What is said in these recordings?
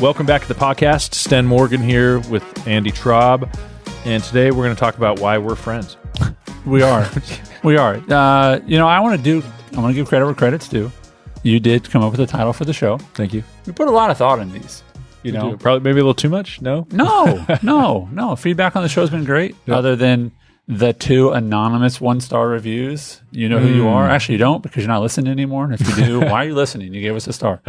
Welcome back to the podcast. Sten Morgan here with Andy Traub. And today we're going to talk about why we're friends. We are. We are. I want to give credit where credit's due. You did come up with a title for the show. Thank you. We put a lot of thought in these. Probably maybe a little too much? No? No. Feedback on the show has been great. Yep. Other than the 2 anonymous 1-star reviews. You know who you are. Actually, you don't because you're not listening anymore. And if you do, why are you listening? You gave us a star.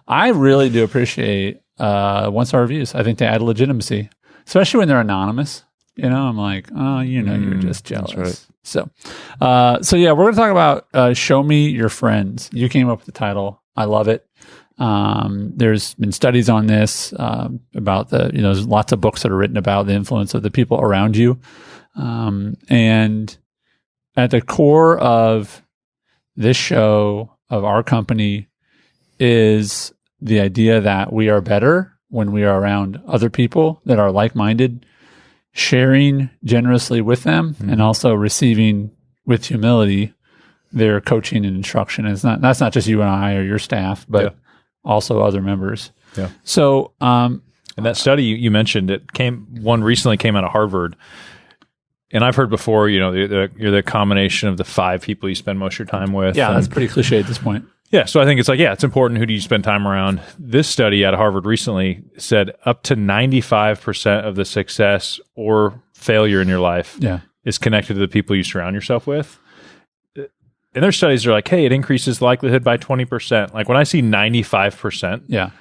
I really do appreciate 1-star reviews. I think they add legitimacy, especially when they're anonymous. I'm like, you're just jealous. That's right. So we're going to talk about Show Me Your Friends. You came up with the title. I love it. There's been studies on this about there's lots of books that are written about the influence of the people around you. And at the core of this show, of our company, is the idea that we are better when we are around other people that are like-minded, sharing generously with them, and also receiving with humility their coaching and instruction. And that's not just you and I or your staff, but also other members. Yeah. So, and that study you mentioned, one recently came out of Harvard. And I've heard before, you're the combination of the 5 people you spend most of your time with. Yeah, that's pretty cliche at this point. Yeah, so I think it's important. Who do you spend time around? This study out of Harvard recently said up to 95% of the success or failure in your life is connected to the people you surround yourself with. And their studies are like, hey, it increases the likelihood by 20%. Like when I see 95%,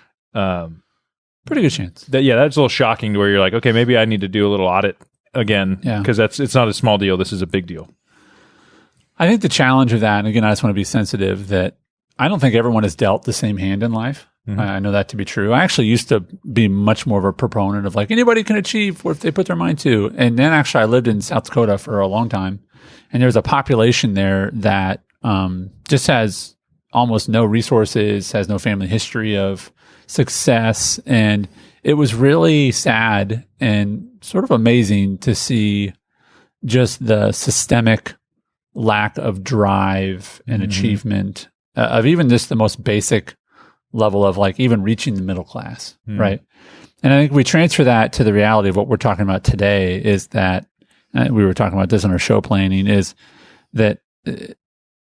pretty good chance. That's a little shocking to where you're like, okay, maybe I need to do a little audit again because it's not a small deal. This is a big deal. I think the challenge of that, and again, I just want to be sensitive that I don't think everyone is dealt the same hand in life. Mm-hmm. I know that to be true. I actually used to be much more of a proponent of like anybody can achieve what if they put their mind to. And then actually I lived in South Dakota for a long time, and there's a population there that just has almost no resources, has no family history of success. And it was really sad and sort of amazing to see just the systemic lack of drive and achievement of even just the most basic level of like even reaching the middle class, right? And I think we transfer that to the reality of what we're talking about today is that, we were talking about this in our show planning, is that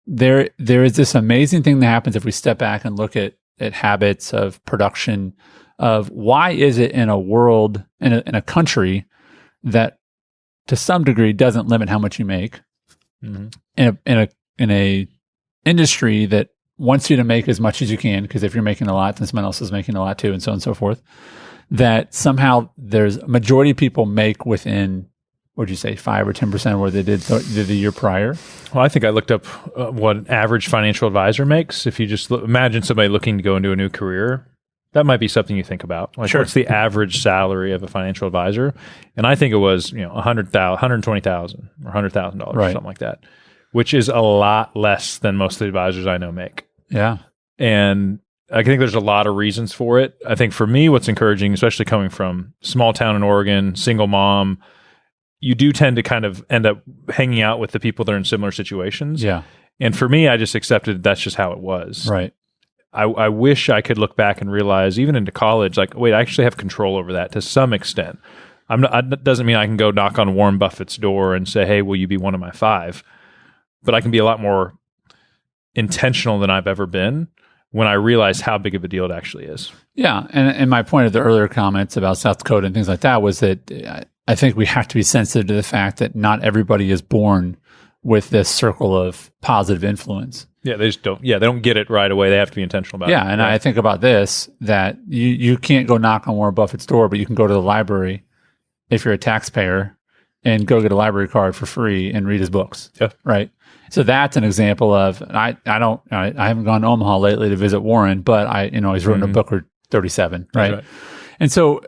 there is this amazing thing that happens if we step back and look at habits of production, of why is it in a world, in a country that to some degree doesn't limit how much you make, in a industry that wants you to make as much as you can, because if you're making a lot, then someone else is making a lot too, and so on and so forth, that somehow there's a majority of people make within, what'd you say, 5 or 10% of what they did the year prior? Well, I think I looked up what an average financial advisor makes. If you just imagine somebody looking to go into a new career, that might be something you think about. Like, what's the average salary of a financial advisor? And I think it was, $120,000 or $100,000 or something like that, which is a lot less than most of the advisors I know make. Yeah. And I think there's a lot of reasons for it. I think for me, what's encouraging, especially coming from small town in Oregon, single mom, you do tend to kind of end up hanging out with the people that are in similar situations. Yeah. And for me, I just accepted that's just how it was. Right. I wish I could look back and realize, even into college, like, wait, I actually have control over that to some extent. That doesn't mean I can go knock on Warren Buffett's door and say, hey, will you be one of my 5? But I can be a lot more intentional than I've ever been when I realize how big of a deal it actually is. Yeah. And my point of the earlier comments about South Dakota and things like that was that I think we have to be sensitive to the fact that not everybody is born with this circle of positive influence. Yeah, they just don't. Yeah, they don't get it right away. They have to be intentional about it. Yeah, and I think about this, that you can't go knock on Warren Buffett's door, but you can go to the library if you're a taxpayer and go get a library card for free and read his books. Yeah. Right. So that's an example of, I haven't gone to Omaha lately to visit Warren, but he's written a book or 37. Right. And so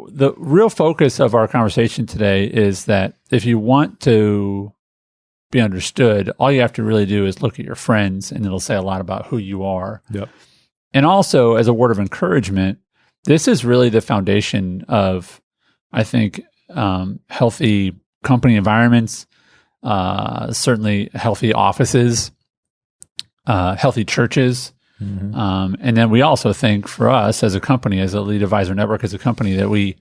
the real focus of our conversation today is that if you want to be understood, all you have to really do is look at your friends, and it'll say a lot about who you are. Yep. And also, as a word of encouragement, this is really the foundation of, I think, healthy company environments, certainly healthy offices, healthy churches, And then we also think for us as a company, as a Lead Advisor Network, as a company, that we,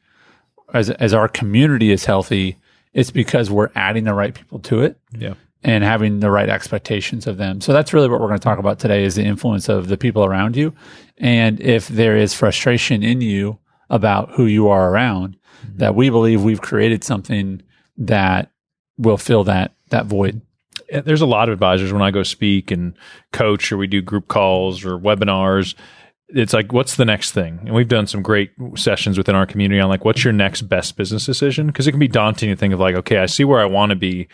as our community is healthy, it's because we're adding the right people to it. Yeah. And having the right expectations of them. So that's really what we're going to talk about today, is the influence of the people around you. And if there is frustration in you about who you are around, that we believe we've created something that will fill that void. There's a lot of advisors when I go speak and coach, or we do group calls or webinars. It's like, what's the next thing? And we've done some great sessions within our community on like, what's your next best business decision? Because it can be daunting to think of like, okay, I see where I want to be,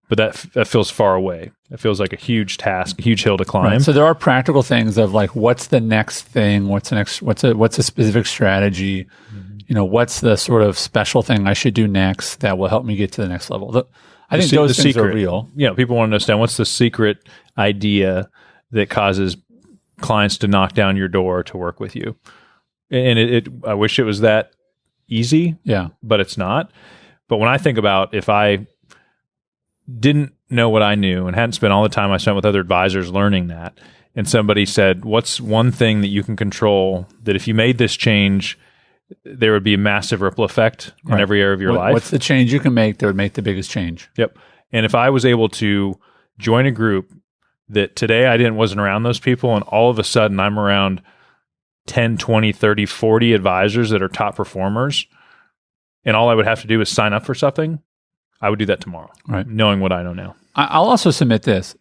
but that feels far away. It feels like a huge task, a huge hill to climb. Right. So there are practical things of like, what's the next thing? What's a specific strategy? What's the sort of special thing I should do next that will help me get to the next level? I think those things are real. People want to understand what's the secret idea that causes clients to knock down your door to work with you. And I wish it was that easy. Yeah. But it's not. But when I think about if I didn't know what I knew and hadn't spent all the time I spent with other advisors learning that, and somebody said, what's one thing that you can control that if you made this change, there would be a massive ripple effect in every area of your life? What's the change you can make that would make the biggest change? Yep. And if I was able to join a group that today I wasn't around those people, and all of a sudden I'm around 10, 20, 30, 40 advisors that are top performers, and all I would have to do is sign up for something, I would do that tomorrow, knowing what I know now. I'll also submit this,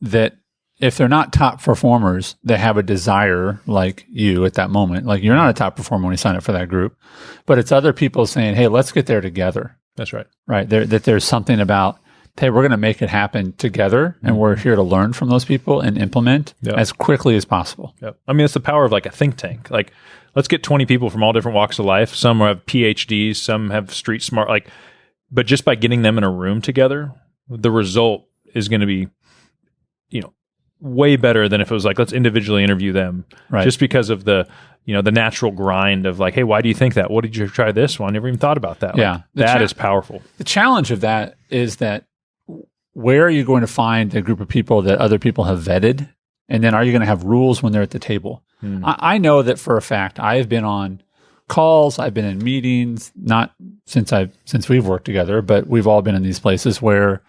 that if they're not top performers, they have a desire like you at that moment. Like, you're not a top performer when you sign up for that group, but it's other people saying, hey, let's get there together. That's right. Right. That there's something about, hey, we're going to make it happen together, and we're here to learn from those people and implement as quickly as possible. Yep. I mean, it's the power of like a think tank. Like, let's get 20 people from all different walks of life. Some have PhDs, some have street smart, but just by getting them in a room together, the result is going to be, way better than if it was like, let's individually interview them. Right. Just because of the, the natural grind of like, hey, why do you think that? What did you try this one? I never even thought about that. Yeah. That is powerful. The challenge of that is that where are you going to find a group of people that other people have vetted? And then are you going to have rules when they're at the table? I know that for a fact. I have been on calls, I've been in meetings, not since we've worked together, but we've all been in these places where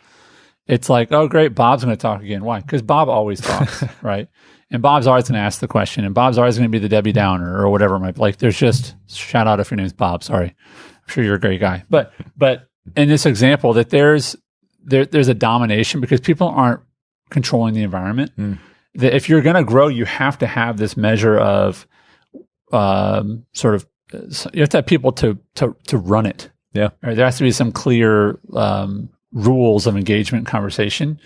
it's like, oh, great, Bob's going to talk again. Why? Because Bob always talks, right? And Bob's always going to ask the question, and Bob's always going to be the Debbie Downer or whatever it might be. Like, there's just, shout out if your name's Bob, sorry. I'm sure you're a great guy. But in this example, that there's a domination because people aren't controlling the environment. That if you're going to grow, you have to have this measure of you have to have people to run it. Yeah. Right? There has to be some clear rules of engagement conversation,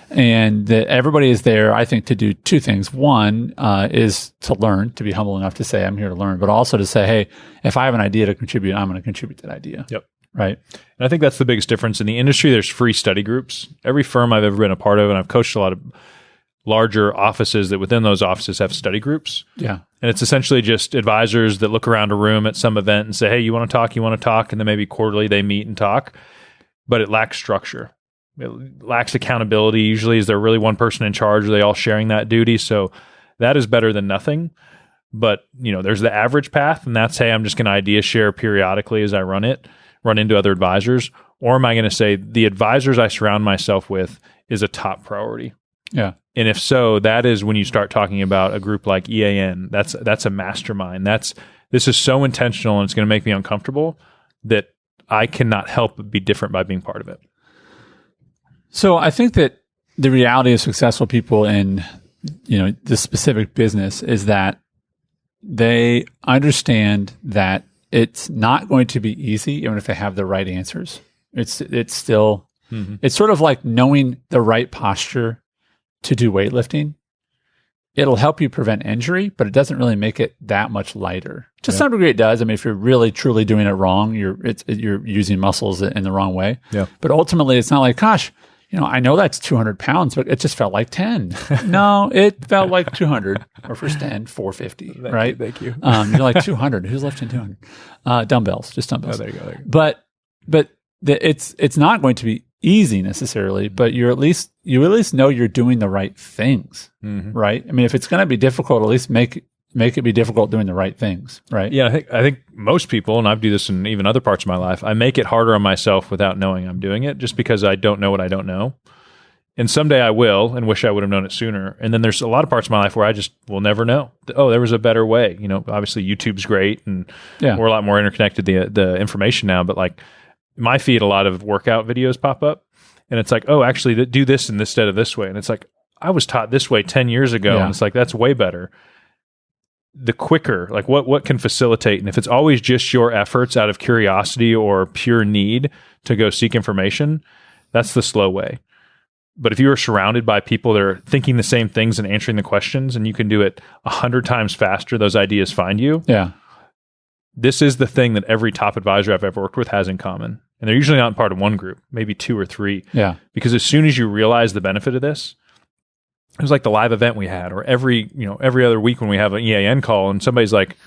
and that everybody is there, I think, to do two things. One is to learn, to be humble enough to say, I'm here to learn, but also to say, hey, if I have an idea to contribute, I'm going to contribute that idea. Yep. Right. And I think that's the biggest difference in the industry. There's free study groups. Every firm I've ever been a part of, and I've coached a lot of larger offices that within those offices have study groups. Yeah. And it's essentially just advisors that look around a room at some event and say, hey, you want to talk? And then maybe quarterly they meet and talk. But it lacks structure. It lacks accountability. Usually, is there really one person in charge? Are they all sharing that duty? So that is better than nothing. But, there's the average path, and that's, hey, I'm just going to idea share periodically as I run into other advisors. Or am I going to say the advisors I surround myself with is a top priority? Yeah. And if so, that is when you start talking about a group like EAN. That's a mastermind. This is so intentional, and it's going to make me uncomfortable that I cannot help but be different by being part of it. So I think that the reality of successful people in, this specific business is that they understand that it's not going to be easy, even if they have the right answers. It's still, it's sort of like knowing the right posture to do weightlifting. It'll help you prevent injury, but it doesn't really make it that much lighter. To some degree, it does. I mean, if you're really truly doing it wrong, you're using muscles in the wrong way. Yeah. But ultimately, it's not like, gosh, I know that's 200 pounds, but it just felt like 10. No, it felt like 200, or for Stan, 450. Right? Thank you. You're like 200. Who's lifting 200? Dumbbells, just dumbbells. Oh, there you go. But it's not going to be easy necessarily, but you at least know you're doing the right things, right? I mean, if it's going to be difficult, at least make it be difficult doing the right things, right? Yeah, I think most people, and I do this in even other parts of my life, I make it harder on myself without knowing I'm doing it, just because I don't know what I don't know. And someday I will, and wish I would have known it sooner. And then there's a lot of parts of my life where I just will never know. Oh, there was a better way. Obviously YouTube's great, and we're a lot more interconnected, the information now. But like my feed, a lot of workout videos pop up, and it's like, oh, actually do this instead of this way. And it's like, I was taught this way 10 years ago, and it's like, that's way better. The quicker, like what can facilitate, and if it's always just your efforts out of curiosity or pure need to go seek information, that's the slow way. But if you are surrounded by people that are thinking the same things and answering the questions, and you can do it 100 times faster, those ideas find you. Yeah. This is the thing that every top advisor I've ever worked with has in common. And they're usually not part of one group, maybe 2 or 3. Yeah. Because as soon as you realize the benefit of this, it was like the live event we had, or every other week when we have an EAN call and somebody's like,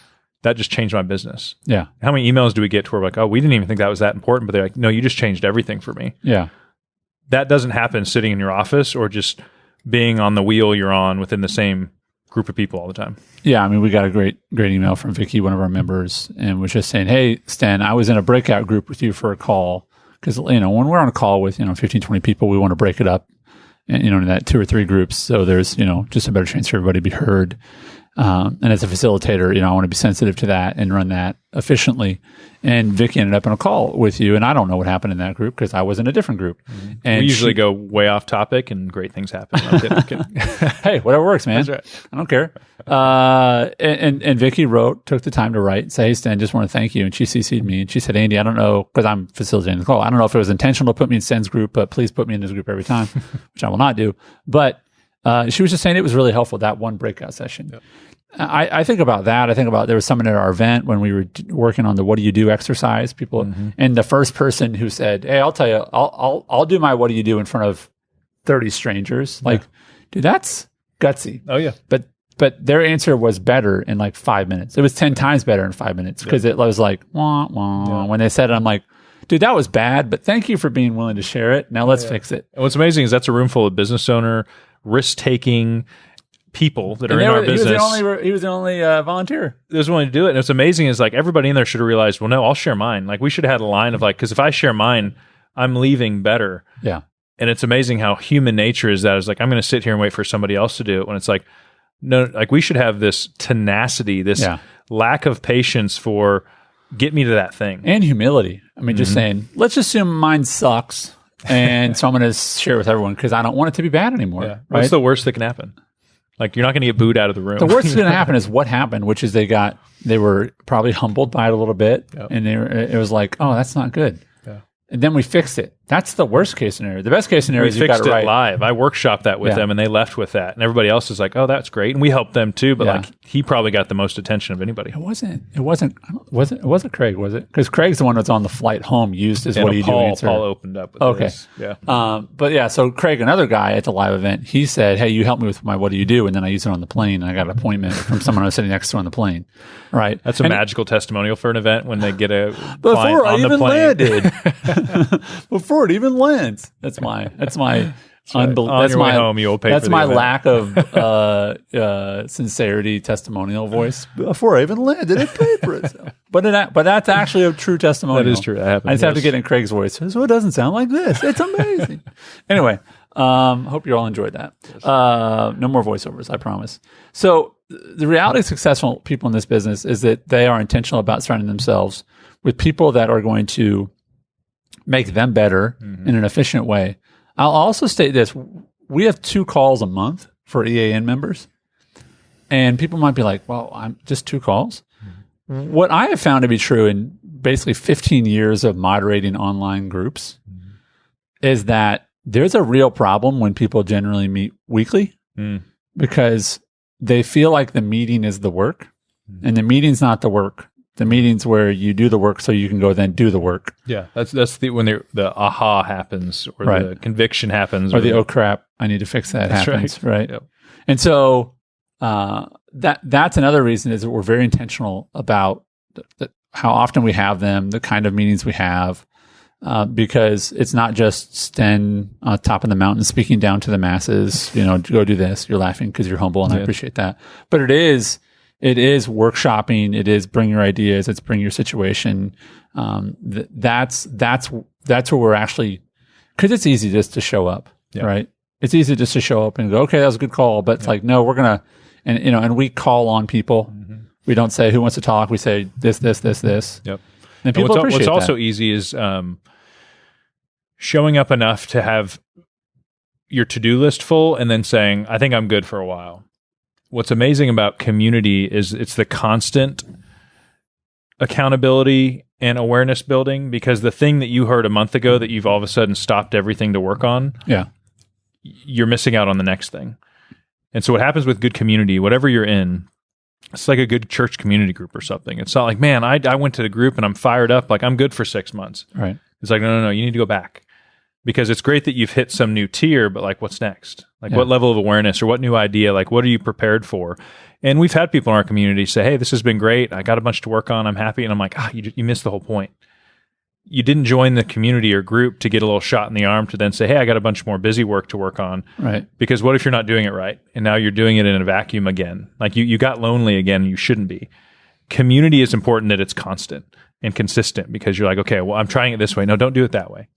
that just changed my business. Yeah. How many emails do we get to where we're like, oh, we didn't even think that was that important, but they're like, no, you just changed everything for me. Yeah. That doesn't happen sitting in your office or just being on the wheel you're on within the same group of people all the time. Yeah, I mean, we got a great email from Vicky, one of our members, and was just saying, hey, Stan, I was in a breakout group with you for a call. Because, when we're on a call with, 15, 20 people, we want to break it up, and, in that 2 or 3 groups. So there's, just a better chance for everybody to be heard. And as a facilitator, I want to be sensitive to that and run that efficiently. And Vicky ended up on a call with you, and I don't know what happened in that group because I was in a different group. Mm-hmm. And we usually go way off topic, and great things happen. I'm kidding. Hey, whatever works, man. That's right. I don't care. And Vicky took the time to write and say, hey, Stan, just want to thank you. And she CC'd me, and she said, Andy, I don't know, because I'm facilitating the call. I don't know if it was intentional to put me in Stan's group, but please put me in this group every time, which I will not do. But she was just saying it was really helpful, that one breakout session. Yep. I think about that. I think about there was someone at our event when we were working on the "What do you do" exercise. People, and the first person who said, "Hey, I'll tell you, I'll do my what do you do in front of 30 strangers." Like, dude, that's gutsy. Oh yeah, but their answer was better in like 5 minutes. It was 10 times better in 5 minutes because it was like wah, wah. Yeah. When they said it, I'm like, dude, that was bad, but thank you for being willing to share it. Now let's fix it. And what's amazing is that's a room full of business owner, risk-taking people that are in our business. He was the only volunteer that was willing to do it. And what's amazing is like everybody in there should have realized, well, no, I'll share mine. Like we should have had a line of like, because if I share mine, I'm leaving better. Yeah. And it's amazing how human nature is that. It's like, I'm going to sit here and wait for somebody else to do it. When it's like, no, like we should have this tenacity, this lack of patience for get me to that thing. And humility. I mean, just saying, let's assume mine sucks. And so I'm going to share it with everyone because I don't want it to be bad anymore. Yeah. Right? What's the worst that can happen? Like you're not going to get booed out of the room. The worst that's going to happen is what happened, which is they were probably humbled by it a little bit. Yep. And it was like, oh, that's not good. Yeah. And then we fixed it. That's the worst case scenario. The best case scenario is you got it right. Live. I workshopped that with them and they left with that. And everybody else is like, oh, that's great. And we helped them too. But like he probably got the most attention of anybody. It wasn't Craig, was it? Because Craig's the one that's on the flight home used as what do you do answer. Paul opened up with this. Yeah. But yeah, so Craig, another guy at the live event, he said, hey, you helped me with my what do you do? And then I used it on the plane and I got an appointment from someone I was sitting next to on the plane. Right. That's a magical testimonial for an event when they get a client on the plane. Before it even lands. That's my home, you'll pay that's for my event. lack of sincerity testimonial voice. Before I even landed, it paid for itself. But that's actually a true testimonial. That is true. That happens. I just have to get in Craig's voice. So it doesn't sound like this. It's amazing. Anyway, hope you all enjoyed that. No more voiceovers, I promise. So the reality of successful people in this business is that they are intentional about surrounding themselves with people that are going to make them better in an efficient way. I'll also state this. We have 2 calls a month for EAN members. And people might be like, well, I'm just 2 calls. Mm-hmm. What I have found to be true in basically 15 years of moderating online groups is that there's a real problem when people generally meet weekly because they feel like the meeting is the work and the meeting's not the work. The meetings where you do the work so you can go then do the work. Yeah, that's when the aha happens or the conviction happens. Or the oh crap, I need to fix that happens, right? Yep. And so that's another reason is that we're very intentional about how often we have them, the kind of meetings we have. because it's not just stand on top of the mountain speaking down to the masses, go do this. You're laughing because you're humble, and I appreciate that. But it is workshopping. It is bring your ideas. It's bring your situation. That's where we're actually, because it's easy just to show up, right? It's easy just to show up and go, okay, that was a good call. But it's like, no, we're going to, and we call on people. Mm-hmm. We don't say who wants to talk. We say this. Yep. And people appreciate that. What's also easy is showing up enough to have your to-do list full and then saying, I think I'm good for a while. What's amazing about community is it's the constant accountability and awareness building, because the thing that you heard a month ago that you've all of a sudden stopped everything to work on, you're missing out on the next thing. And so what happens with good community, whatever you're in, it's like a good church community group or something. It's not like, man, I went to the group and I'm fired up, like I'm good for 6 months. Right. It's like, no, you need to go back. Because it's great that you've hit some new tier, but like, what's next? Like, what level of awareness or what new idea? Like, what are you prepared for? And we've had people in our community say, hey, this has been great. I got a bunch to work on. I'm happy. And I'm like, you missed the whole point. You didn't join the community or group to get a little shot in the arm to then say, hey, I got a bunch more busy work to work on. Right. Because what if you're not doing it right? And now you're doing it in a vacuum again. Like you got lonely again. You shouldn't be. Community is important that it's constant and consistent, because you're like, okay, well, I'm trying it this way. No, don't do it that way.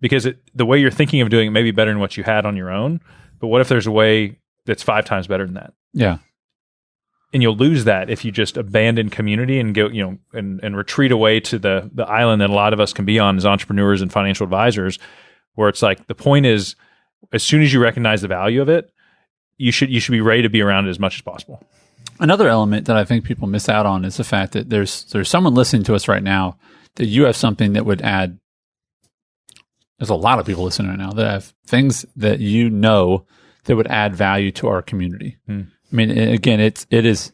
Because the way you're thinking of doing it may be better than what you had on your own. But what if there's a way that's 5 times better than that? Yeah. And you'll lose that if you just abandon community and go, and retreat away to the island that a lot of us can be on as entrepreneurs and financial advisors, where it's like, the point is, as soon as you recognize the value of it, you should be ready to be around it as much as possible. Another element that I think people miss out on is the fact that there's someone listening to us right now that you have something that would add. There's a lot of people listening right now that have things that that would add value to our community. I mean, again, it is,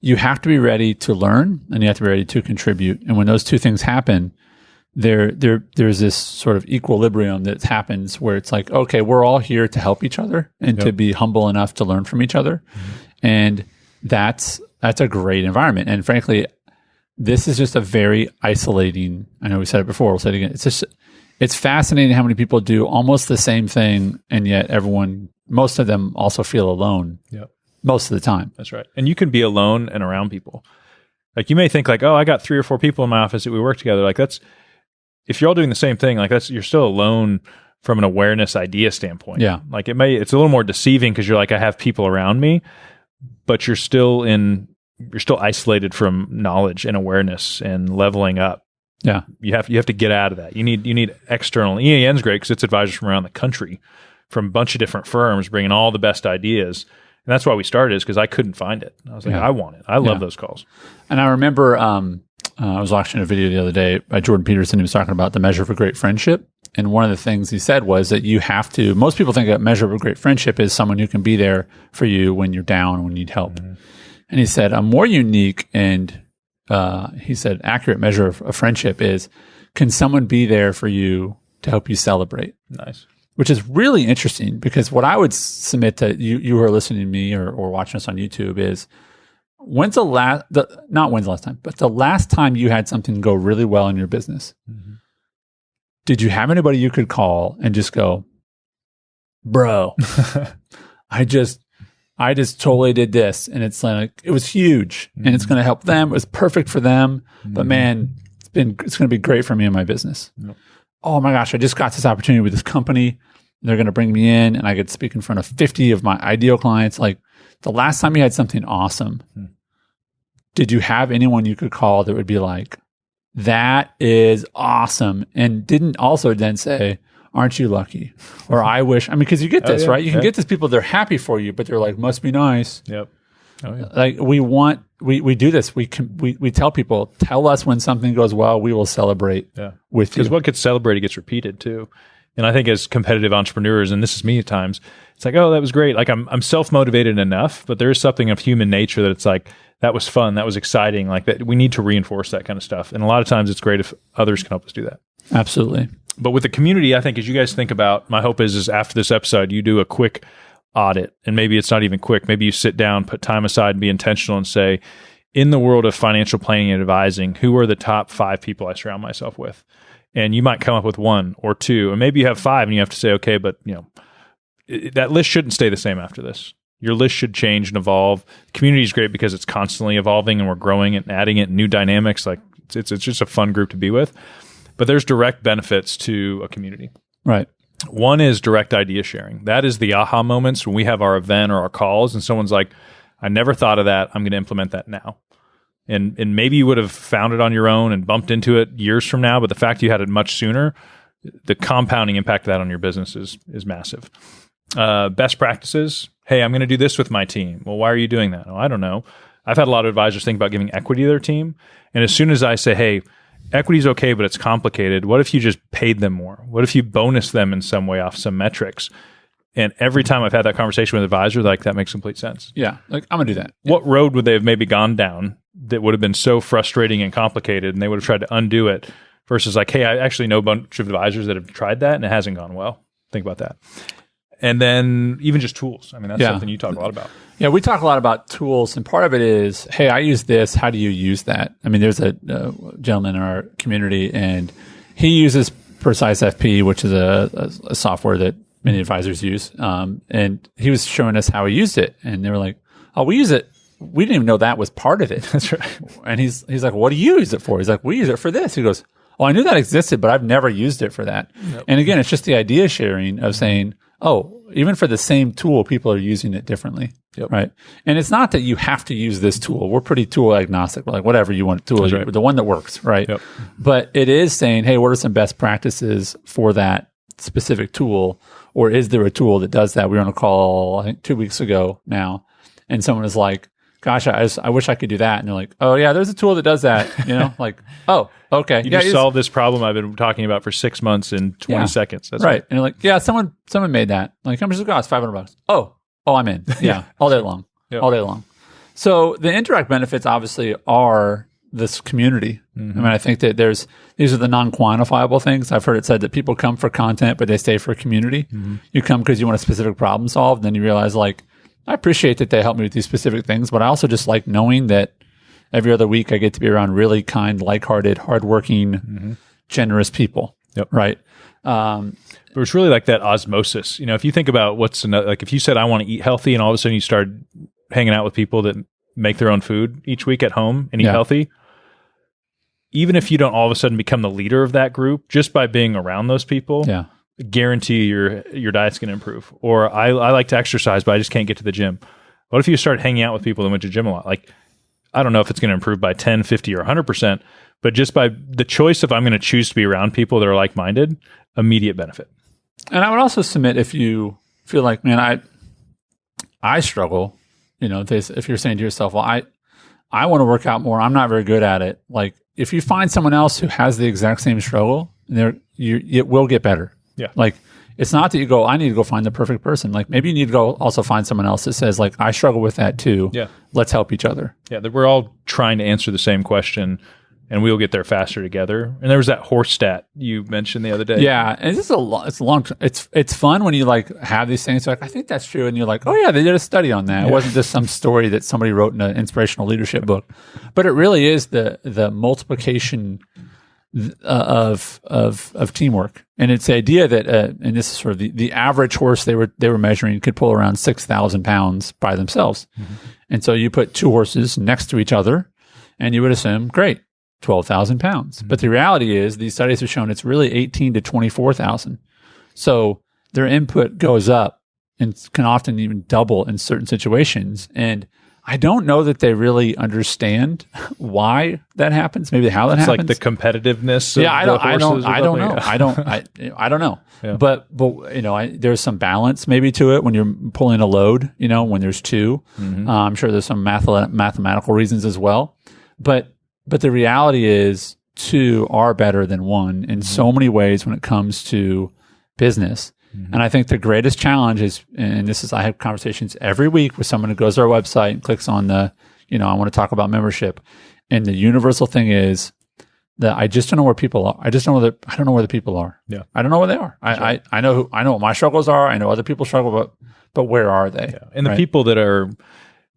you have to be ready to learn and you have to be ready to contribute. And when those two things happen, there's this sort of equilibrium that happens where it's like, okay, we're all here to help each other and to be humble enough to learn from each other. And that's a great environment. And frankly, this is just a very isolating, I know we said it before, we'll say it again. It's fascinating how many people do almost the same thing, and yet most of them also feel alone most of the time. That's right. And you can be alone and around people. Like, you may think like, oh, I got 3 or 4 people in my office that we work together. Like, if you're all doing the same thing, like you're still alone from an awareness idea standpoint. Yeah. Like it's a little more deceiving because you're like, I have people around me, but you're still isolated from knowledge and awareness and leveling up. Yeah. You have to get out of that. You need external. EAN's great because it's advisors from around the country, from a bunch of different firms, bringing all the best ideas. And that's why we started, is because I couldn't find it. I was like, I want it. I love those calls. And I remember I was watching a video the other day by Jordan Peterson. He was talking about the measure of a great friendship. And one of the things he said was that most people think a measure of a great friendship is someone who can be there for you when you're down, when you need help. Mm-hmm. And he said, a more unique and he said, accurate measure of a friendship is, can someone be there for you to help you celebrate? Nice. Which is really interesting, because what I would submit to you who are listening to me or watching us on YouTube is, not when's the last time, but the last time you had something go really well in your business, did you have anybody you could call and just go, bro, I just totally did this, and it's like, it was huge, and it's going to help them. It was perfect for them, but man, it's going to be great for me and my business. Yep. Oh my gosh, I just got this opportunity with this company. They're going to bring me in, and I get to speak in front of 50 of my ideal clients. Like, the last time you had something awesome, did you have anyone you could call that would be like, that is awesome, and didn't also then say, aren't you lucky? Or I wish, because you get this, right? You can get these people, they're happy for you, but they're like, must be nice. Yep. Oh, yeah. Like, we do this. We tell people, tell us when something goes well, we will celebrate with you. Because what gets celebrated gets repeated too. And I think as competitive entrepreneurs, and this is me at times, it's like, oh, that was great. Like, I'm self-motivated enough, but there is something of human nature that it's like, that was fun, that was exciting. Like, that, we need to reinforce that kind of stuff. And a lot of times it's great if others can help us do that. Absolutely. But with the community, I think as you guys think about, my hope is after this episode, you do a quick audit, and maybe it's not even quick. Maybe you sit down, put time aside, and be intentional and say, in the world of financial planning and advising, who are the top 5 people I surround myself with? and you might come up with 1 or 2, and maybe you have 5, and you have to say, okay, but that list shouldn't stay the same after this. Your list should change and evolve. Community is great because it's constantly evolving, and we're growing it and adding it, new dynamics. Like it's just a fun group to be with. But there's direct benefits to a community. Right. One is direct idea sharing. That is the aha moments when we have our event or our calls, and someone's like, I never thought of that. I'm going to implement that now. And maybe you would have found it on your own and bumped into it years from now, but the fact you had it much sooner, the compounding impact of that on your business is massive. Best practices. Hey, I'm going to do this with my team. Well, why are you doing that? Oh, I don't know. I've had a lot of advisors think about giving equity to their team. And as soon as I say, hey, equity is okay, but it's complicated. What if you just paid them more? What if you bonus them in some way off some metrics? And every time I've had that conversation with an advisor, like, that makes complete sense. Yeah. Like, I'm going to do that. What road would they have maybe gone down that would have been so frustrating and complicated, and they would have tried to undo it versus like, hey, I actually know a bunch of advisors that have tried that and it hasn't gone well. Think about that. And then even just tools. I mean, that's something you talk a lot about. Yeah, we talk a lot about tools, and part of it is, hey, I use this. How do you use that? I mean, there's a gentleman in our community, and he uses Precise FP, which is a software that many advisors use. And he was showing us how he used it, and they were like, "Oh, we use it. We didn't even know that was part of it." That's right. And he's like, "What do you use it for?" He's like, "We use it for this." He goes, "Oh, I knew that existed, but I've never used it for that." Yep. And again, it's just the idea sharing of saying, oh, even for the same tool, people are using it differently. Yep. Right. And it's not that you have to use this tool. We're pretty tool agnostic. We're like, whatever you want to do, the one that works. Right. Yep. But it is saying, hey, what are some best practices for that specific tool? Or is there a tool that does that? We were on a call, I think 2 weeks ago now, and someone was like, gosh, I wish I could do that. And they're like, oh yeah, there's a tool that does that. Like, oh, okay. You just solved this problem I've been talking about for 6 months in 20 seconds. That's right. And you're like, yeah, someone made that. Like, how much does it cost? $500. Oh, I'm in. Yeah. All day long. Yep. All day long. So the indirect benefits obviously are this community. Mm-hmm. I mean, I think that these are the non-quantifiable things. I've heard it said that people come for content, but they stay for community. Mm-hmm. You come because you want a specific problem solved. Then you realize, like, I appreciate that they help me with these specific things, but I also just like knowing that every other week I get to be around really kind, like-hearted, hardworking, generous people. Yep. Right. But it's really like that osmosis. If you think about what's another, like if you said, I want to eat healthy, and all of a sudden you start hanging out with people that make their own food each week at home and eat healthy, even if you don't all of a sudden become the leader of that group, just by being around those people, guarantee your diet's going to improve. Or I like to exercise, but I just can't get to the gym. What if you start hanging out with people that went to the gym a lot? Like, I don't know if it's going to improve by 10, 50, or 100%, but just by the choice of I'm going to choose to be around people that are like-minded, immediate benefit. And I would also submit, if you feel like, man, I struggle, if you're saying to yourself, well, I want to work out more, I'm not very good at it. Like, if you find someone else who has the exact same struggle, it will get better. Yeah. Like, it's not that you go, I need to go find the perfect person. Like, maybe you need to go also find someone else that says, like, I struggle with that too. Yeah. Let's help each other. Yeah. We're all trying to answer the same question, and we'll get there faster together. And there was that horse stat you mentioned the other day. Yeah. And it's it's fun when you like have these things. Like, I think that's true. And you're like, oh yeah, they did a study on that. Yeah. It wasn't just some story that somebody wrote in an inspirational leadership book, but it really is the multiplication of teamwork. And it's the idea that, and this is sort of the average horse they were measuring could pull around 6,000 pounds by themselves. Mm-hmm. And so you put two horses next to each other and you would assume, great, 12,000 pounds. Mm-hmm. But the reality is these studies have shown it's really 18 to 24,000. So their input goes up and can often even double in certain situations. And I don't know that they really understand why that happens. Maybe how that happens. It's like the competitiveness. Yeah, I don't know. I don't know. Yeah. But there's some balance maybe to it when you're pulling a load. When there's two, I'm sure there's some mathematical reasons as well. But the reality is two are better than one in so many ways when it comes to business. And I think the greatest challenge is, and this is, I have conversations every week with someone who goes to our website and clicks on I want to talk about membership. And the universal thing is that I just don't know where people are. I don't know where the people are. Yeah. I don't know where they are. I know what my struggles are. I know other people's struggle, but where are they? Yeah. And the people that are,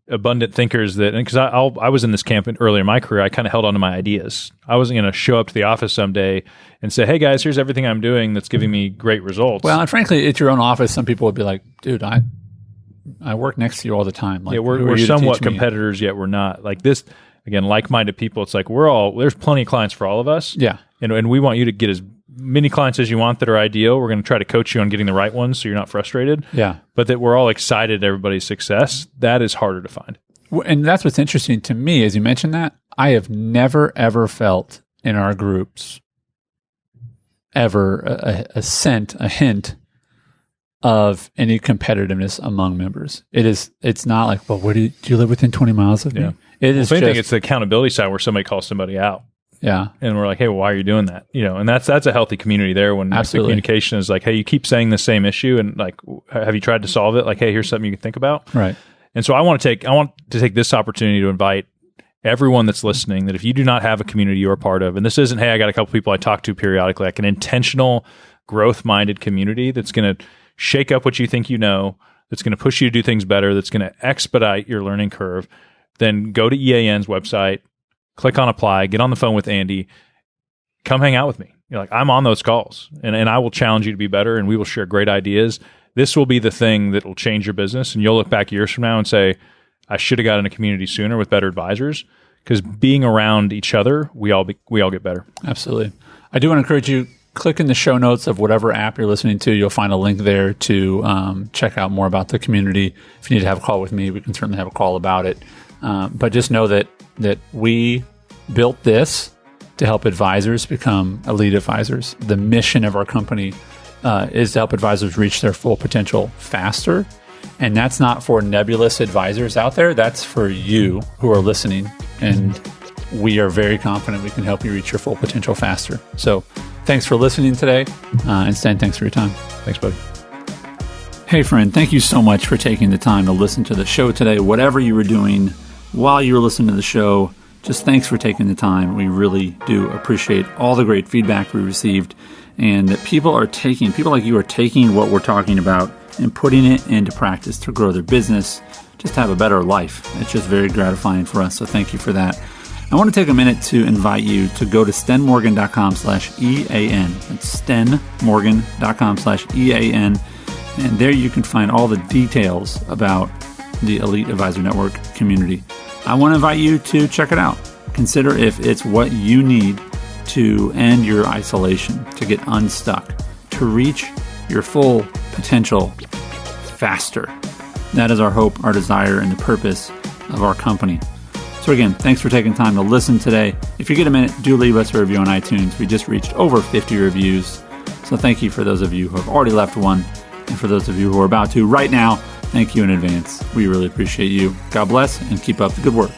abundant thinkers that, because I was in this camp earlier in my career, I kind of held on to my ideas. I wasn't going to show up to the office someday and say, hey guys, here's everything I'm doing that's giving me great results. Well, and frankly, at your own office, some people would be like, dude, I work next to you all the time. Like, yeah, we're somewhat competitors, yet we're not. Like this, again, like-minded people, it's like there's plenty of clients for all of us. Yeah. And we want you to get as many clients as you want that are ideal. We're going to try to coach you on getting the right ones so you're not frustrated. Yeah. But that we're all excited at everybody's success, that is harder to find. And that's what's interesting to me, as you mentioned that, I have never, ever felt in our groups ever a hint of any competitiveness among members. It's not like, well, do you live within 20 miles of me? It is I think it's the accountability side where somebody calls somebody out. Yeah. And we're like, hey, well, why are you doing that? And that's a healthy community there when the communication is like, hey, you keep saying the same issue and like, have you tried to solve it? Like, hey, here's something you can think about. Right. And so I want to take this opportunity to invite everyone that's listening that if you do not have a community you're a part of, and this isn't, hey, I got a couple people I talk to periodically, like an intentional growth-minded community that's going to shake up what you think you know, that's going to push you to do things better, that's going to expedite your learning curve, then go to EAN's website, click on apply, get on the phone with Andy, come hang out with me. You're like, I'm on those calls and I will challenge you to be better and we will share great ideas. This will be the thing that will change your business. And you'll look back years from now and say, I should have got in a community sooner with better advisors, because being around each other, we all get better. Absolutely. I do want to encourage you, click in the show notes of whatever app you're listening to. You'll find a link there to check out more about the community. If you need to have a call with me, we can certainly have a call about it. But just know that we built this to help advisors become elite advisors. The mission of our company is to help advisors reach their full potential faster. And that's not for nebulous advisors out there. That's for you who are listening. And we are very confident we can help you reach your full potential faster. So thanks for listening today. And Stan, thanks for your time. Thanks, buddy. Hey, friend, thank you so much for taking the time to listen to the show today. Whatever you were doing while you were listening to the show, just thanks for taking the time. We really do appreciate all the great feedback we received, and that people like you are taking what we're talking about and putting it into practice to grow their business, just to have a better life. It's just very gratifying for us, so thank you for that. I want to take a minute to invite you to go to stenmorgan.com/EAN. That's stenmorgan.com/EAN. And there you can find all the details about the Elite Advisor Network community. I want to invite you to check it out. Consider if it's what you need to end your isolation, to get unstuck, to reach your full potential faster. That is our hope, our desire, and the purpose of our company. So again, thanks for taking time to listen today. If you get a minute, do leave us a review on iTunes. We just reached over 50 reviews. So thank you for those of you who have already left one. And for those of you who are about to right now, thank you in advance. We really appreciate you. God bless and keep up the good work.